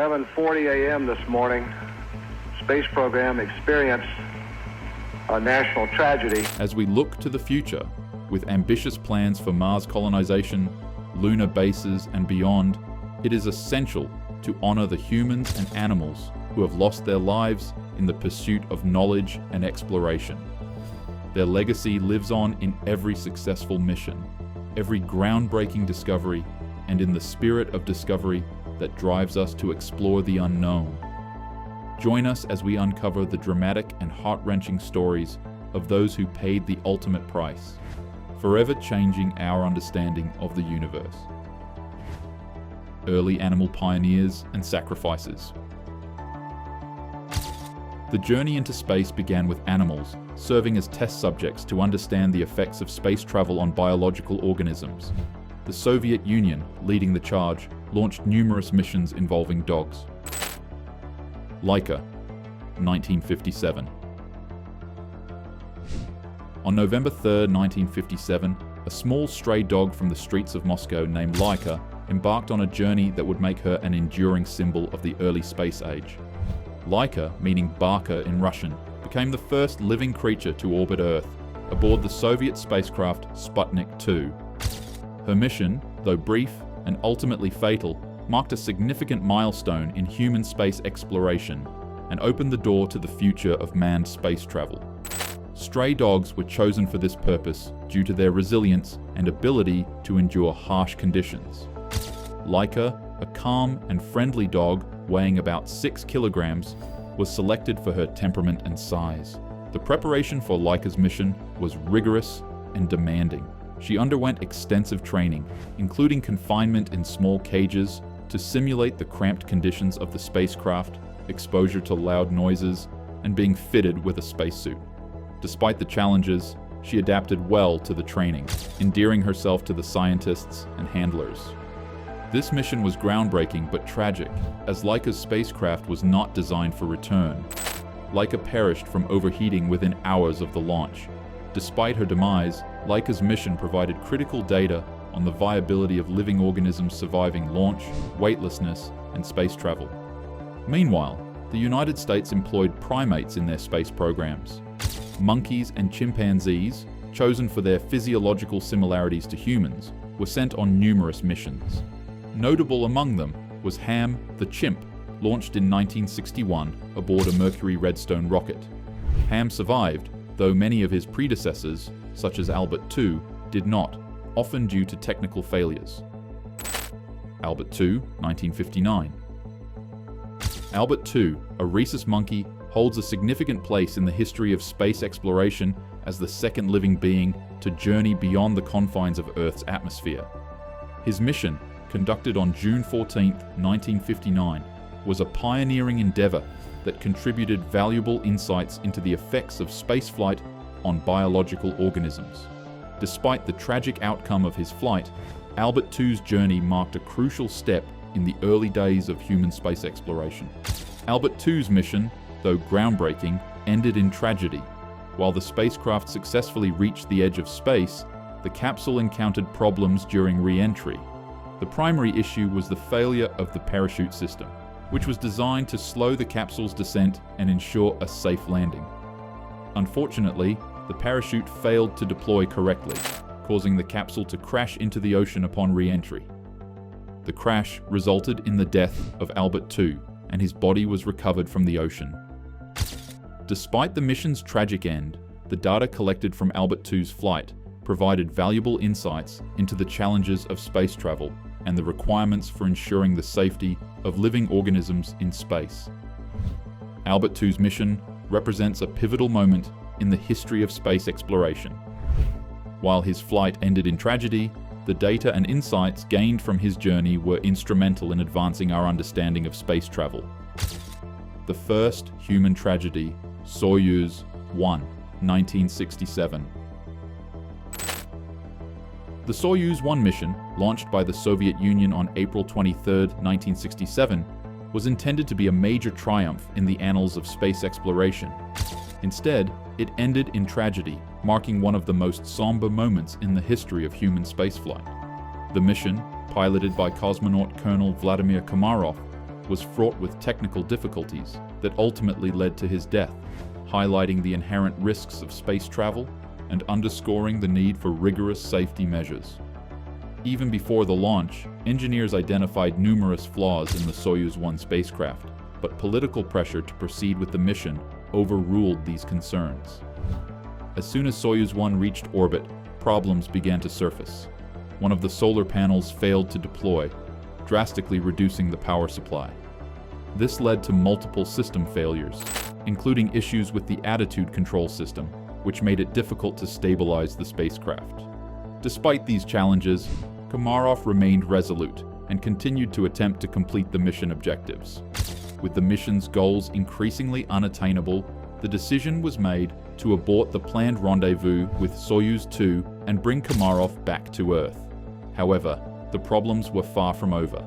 11:40 a.m. this morning, space program experienced a national tragedy. As we look to the future, with ambitious plans for Mars colonization, lunar bases, and beyond, it is essential to honor the humans and animals who have lost their lives in the pursuit of knowledge and exploration. Their legacy lives on in every successful mission, every groundbreaking discovery, and in the spirit of discovery that drives us to explore the unknown. Join us as we uncover the dramatic and heart-wrenching stories of those who paid the ultimate price, forever changing our understanding of the universe. Early animal pioneers and sacrifices. The journey into space began with animals, serving as test subjects to understand the effects of space travel on biological organisms. The Soviet Union, leading the charge, launched numerous missions involving dogs. Laika, 1957. On November 3, 1957, a small stray dog from the streets of Moscow named Laika embarked on a journey that would make her an enduring symbol of the early space age. Laika, meaning barker in Russian, became the first living creature to orbit Earth, aboard the Soviet spacecraft Sputnik 2. Her mission, though brief and ultimately fatal, marked a significant milestone in human space exploration and opened the door to the future of manned space travel. Stray dogs were chosen for this purpose due to their resilience and ability to endure harsh conditions. Laika, a calm and friendly dog weighing about 6 kilograms, was selected for her temperament and size. The preparation for Laika's mission was rigorous and demanding. She underwent extensive training, including confinement in small cages to simulate the cramped conditions of the spacecraft, exposure to loud noises, and being fitted with a spacesuit. Despite the challenges, she adapted well to the training, endearing herself to the scientists and handlers. This mission was groundbreaking but tragic, as Laika's spacecraft was not designed for return. Laika perished from overheating within hours of the launch. Despite her demise, Laika's mission provided critical data on the viability of living organisms surviving launch, weightlessness, and space travel. Meanwhile, the United States employed primates in their space programs. Monkeys and chimpanzees, chosen for their physiological similarities to humans, were sent on numerous missions. Notable among them was Ham the chimp, launched in 1961 aboard a Mercury Redstone rocket. Ham survived, though many of his predecessors, such as Albert II, did not, often due to technical failures. Albert II, 1959. Albert II, a rhesus monkey, holds a significant place in the history of space exploration as the second living being to journey beyond the confines of Earth's atmosphere. His mission, conducted on June 14, 1959, was a pioneering endeavor that contributed valuable insights into the effects of spaceflight on biological organisms. Despite the tragic outcome of his flight, Albert II's journey marked a crucial step in the early days of human space exploration. Albert II's mission, though groundbreaking, ended in tragedy. While the spacecraft successfully reached the edge of space, the capsule encountered problems during re-entry. The primary issue was the failure of the parachute system, which was designed to slow the capsule's descent and ensure a safe landing. Unfortunately, the parachute failed to deploy correctly, causing the capsule to crash into the ocean upon re-entry. The crash resulted in the death of Albert II, and his body was recovered from the ocean. Despite the mission's tragic end, the data collected from Albert II's flight provided valuable insights into the challenges of space travel and the requirements for ensuring the safety of living organisms in space. Albert II's mission represents a pivotal moment in the history of space exploration. While his flight ended in tragedy, the data and insights gained from his journey were instrumental in advancing our understanding of space travel. The first human tragedy, Soyuz 1, 1967. The Soyuz 1 mission, launched by the Soviet Union on April 23, 1967, was intended to be a major triumph in the annals of space exploration. Instead, it ended in tragedy, marking one of the most somber moments in the history of human spaceflight. The mission, piloted by cosmonaut Colonel Vladimir Komarov, was fraught with technical difficulties that ultimately led to his death, highlighting the inherent risks of space travel and underscoring the need for rigorous safety measures. Even before the launch, engineers identified numerous flaws in the Soyuz 1 spacecraft, but political pressure to proceed with the mission overruled these concerns. As soon as Soyuz 1 reached orbit, problems began to surface. One of the solar panels failed to deploy, drastically reducing the power supply. This led to multiple system failures, including issues with the attitude control system, which made it difficult to stabilize the spacecraft. Despite these challenges, Komarov remained resolute and continued to attempt to complete the mission objectives. With the mission's goals increasingly unattainable, the decision was made to abort the planned rendezvous with Soyuz 2 and bring Komarov back to Earth. However, the problems were far from over.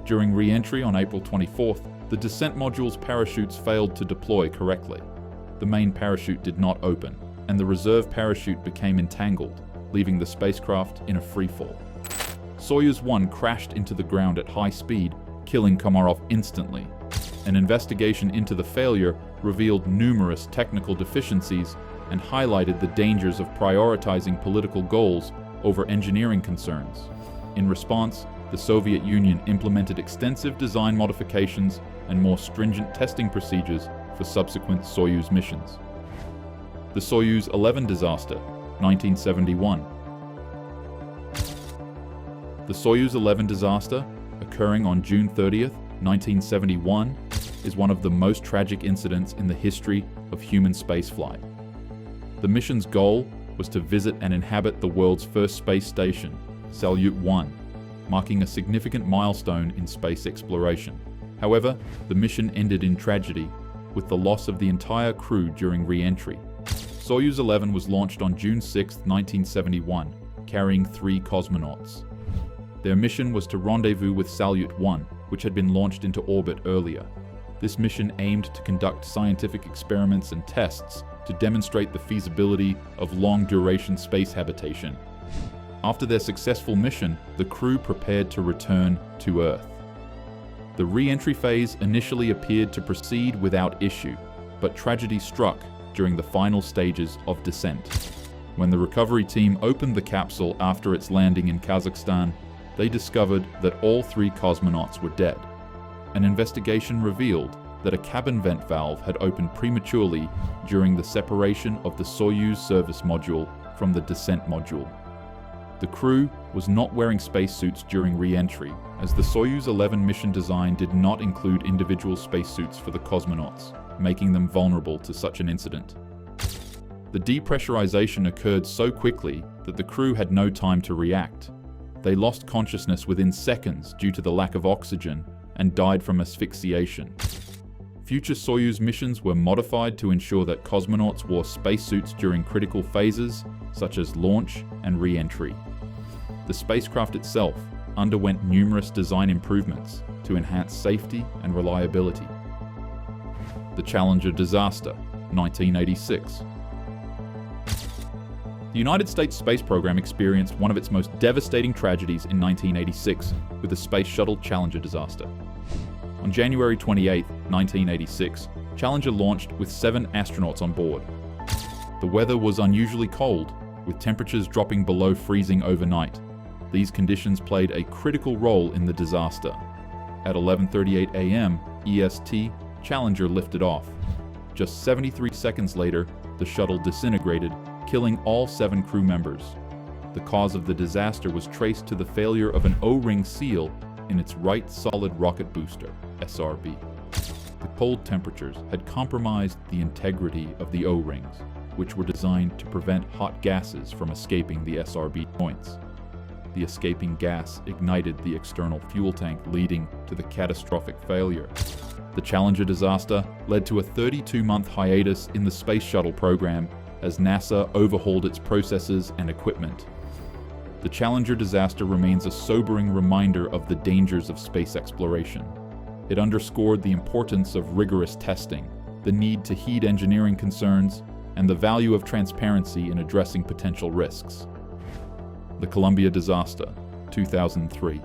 During re-entry on April 24th, the descent module's parachutes failed to deploy correctly. The main parachute did not open, and the reserve parachute became entangled, leaving the spacecraft in a freefall. Soyuz 1 crashed into the ground at high speed, killing Komarov instantly. An investigation into the failure revealed numerous technical deficiencies and highlighted the dangers of prioritizing political goals over engineering concerns. In response, the Soviet Union implemented extensive design modifications and more stringent testing procedures for subsequent Soyuz missions. The Soyuz 11 disaster, 1971. The Soyuz 11 disaster, occurring on June 30th, 1971, is one of the most tragic incidents in the history of human spaceflight. The mission's goal was to visit and inhabit the world's first space station, Salyut 1, marking a significant milestone in space exploration. However, the mission ended in tragedy, with the loss of the entire crew during re-entry. Soyuz 11 was launched on June 6, 1971, carrying 3 cosmonauts. Their mission was to rendezvous with Salyut 1, which had been launched into orbit earlier. This mission aimed to conduct scientific experiments and tests to demonstrate the feasibility of long-duration space habitation. After their successful mission, the crew prepared to return to Earth. The re-entry phase initially appeared to proceed without issue, but tragedy struck during the final stages of descent. When the recovery team opened the capsule after its landing in Kazakhstan, they discovered that all 3 cosmonauts were dead. An investigation revealed that a cabin vent valve had opened prematurely during the separation of the Soyuz service module from the descent module. The crew was not wearing spacesuits during re-entry, as the Soyuz 11 mission design did not include individual spacesuits for the cosmonauts, making them vulnerable to such an incident. The depressurization occurred so quickly that the crew had no time to react. They lost consciousness within seconds due to the lack of oxygen and died from asphyxiation. Future Soyuz missions were modified to ensure that cosmonauts wore spacesuits during critical phases, such as launch and re-entry. The spacecraft itself underwent numerous design improvements to enhance safety and reliability. The Challenger disaster, 1986. The United States space program experienced one of its most devastating tragedies in 1986 with the Space Shuttle Challenger disaster. On January 28, 1986, Challenger launched with 7 astronauts on board. The weather was unusually cold, with temperatures dropping below freezing overnight. These conditions played a critical role in the disaster. At 11:38 a.m. EST, Challenger lifted off. Just 73 seconds later, the shuttle disintegrated, killing all 7 crew members. The cause of the disaster was traced to the failure of an O-ring seal in its right solid rocket booster, SRB. The cold temperatures had compromised the integrity of the O-rings, which were designed to prevent hot gases from escaping the SRB joints. The escaping gas ignited the external fuel tank, leading to the catastrophic failure. The Challenger disaster led to a 32-month hiatus in the Space Shuttle program as NASA overhauled its processes and equipment. The Challenger disaster remains a sobering reminder of the dangers of space exploration. It underscored the importance of rigorous testing, the need to heed engineering concerns, and the value of transparency in addressing potential risks. The Columbia disaster, 2003.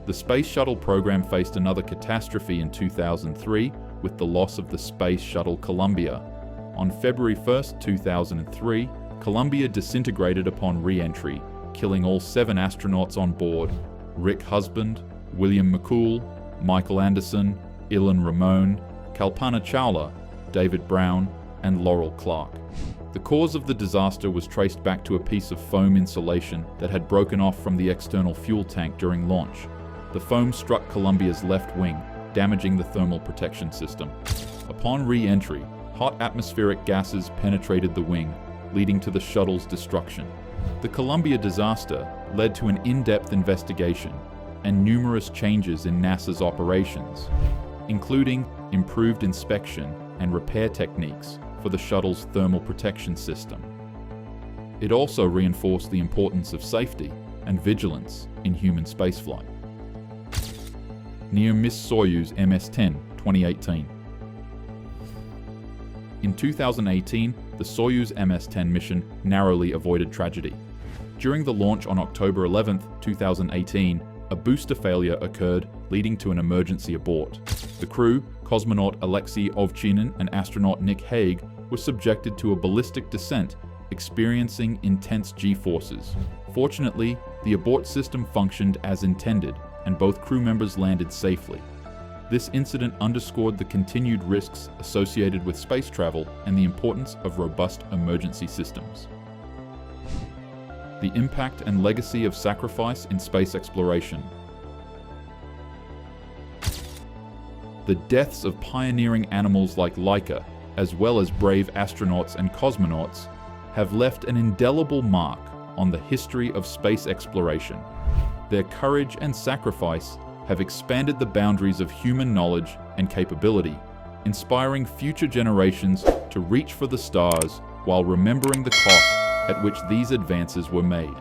The Space Shuttle program faced another catastrophe in 2003 with the loss of the Space Shuttle Columbia. On February 1, 2003, Columbia disintegrated upon re-entry, killing all 7 astronauts on board: Rick Husband, William McCool, Michael Anderson, Ilan Ramon, Kalpana Chawla, David Brown, and Laurel Clark. The cause of the disaster was traced back to a piece of foam insulation that had broken off from the external fuel tank during launch. The foam struck Columbia's left wing, damaging the thermal protection system. Upon re-entry, hot atmospheric gases penetrated the wing, leading to the shuttle's destruction. The Columbia disaster led to an in-depth investigation and numerous changes in NASA's operations, including improved inspection and repair techniques for the shuttle's thermal protection system. It also reinforced the importance of safety and vigilance in human spaceflight. Near-miss Soyuz MS-10, 2018. In 2018, the Soyuz MS-10 mission narrowly avoided tragedy. During the launch on October 11, 2018, a booster failure occurred, leading to an emergency abort. The crew, cosmonaut Alexei Ovchinin and astronaut Nick Hague, were subjected to a ballistic descent, experiencing intense G-forces. Fortunately, the abort system functioned as intended, and both crew members landed safely. This incident underscored the continued risks associated with space travel and the importance of robust emergency systems. The impact and legacy of sacrifice in space exploration. The deaths of pioneering animals like Laika, as well as brave astronauts and cosmonauts, have left an indelible mark on the history of space exploration. Their courage and sacrifice have expanded the boundaries of human knowledge and capability, inspiring future generations to reach for the stars while remembering the cost at which these advances were made.